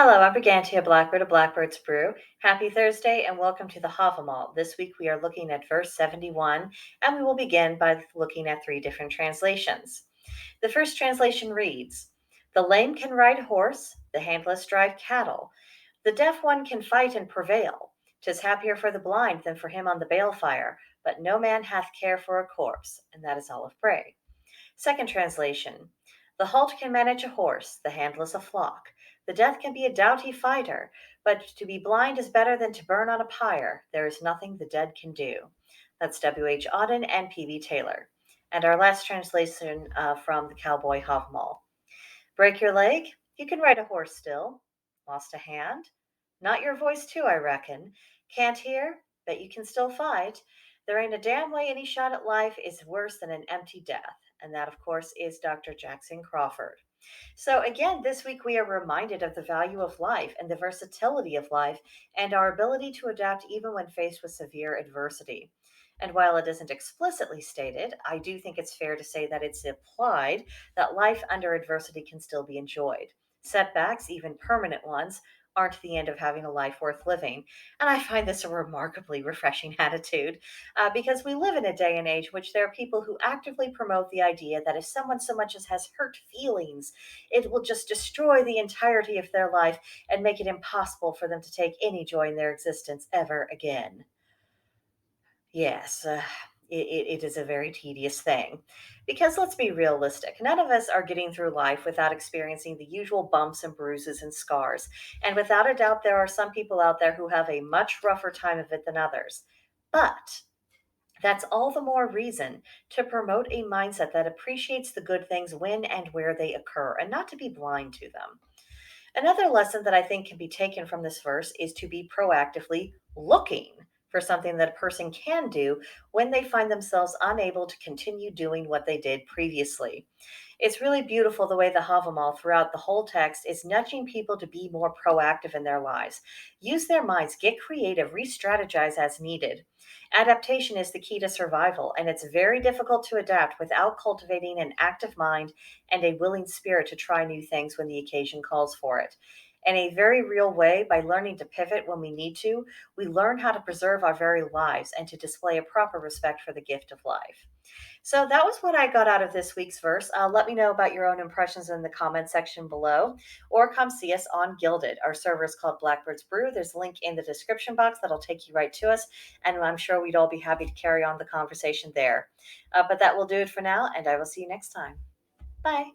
Hello, I'm Brigantia Blackbird of Blackbird's Brew. Happy Thursday and welcome to the Havamal. This week we are looking at verse 71 and we will begin by looking at 3 different translations. The first translation reads, "The lame can ride horse, the handless drive cattle. The deaf one can fight and prevail. 'Tis happier for the blind than for him on the balefire, but no man hath care for a corpse." And that is Olive Bray. Second translation, "The halt can manage a horse, the handless a flock. The deaf can be a doughty fighter, but to be blind is better than to burn on a pyre. There is nothing the dead can do." That's W.H. Auden and P.B. Taylor. And our last translation from the Cowboy Havamal. "Break your leg? You can ride a horse still. Lost a hand? Not your voice too, I reckon. Can't hear? Bet you can still fight. There ain't a damn way any shot at life is worse than an empty death." And that, of course, is Dr. Jackson Crawford. So, again, this week we are reminded of the value of life and the versatility of life and our ability to adapt even when faced with severe adversity. And while it isn't explicitly stated, I do think it's fair to say that it's implied that life under adversity can still be enjoyed. Setbacks, even permanent ones, aren't the end of having a life worth living. And I find this a remarkably refreshing attitude because we live in a day and age in which there are people who actively promote the idea that if someone so much as has hurt feelings, it will just destroy the entirety of their life and make it impossible for them to take any joy in their existence ever again. Yes, it is a very tedious thing. Because let's be realistic, none of us are getting through life without experiencing the usual bumps and bruises and scars. And without a doubt, there are some people out there who have a much rougher time of it than others. But that's all the more reason to promote a mindset that appreciates the good things when and where they occur and not to be blind to them. Another lesson that I think can be taken from this verse is to be proactively looking for something that a person can do when they find themselves unable to continue doing what they did previously. It's really beautiful the way the Havamal throughout the whole text is nudging people to be more proactive in their lives. Use their minds, get creative, re strategize as needed. Adaptation is the key to survival, and it's very difficult to adapt without cultivating an active mind and a willing spirit to try new things when the occasion calls for it. In a very real way, by learning to pivot when we need to, we learn how to preserve our very lives and to display a proper respect for the gift of life. So that was what I got out of this week's verse. Let me know about your own impressions in the comment section below, or come see us on Gilded. Our server is called Blackbird's Brew. There's a link in the description box that'll take you right to us, and I'm sure we'd all be happy to carry on the conversation there. But that will do it for now, and I will see you next time. Bye.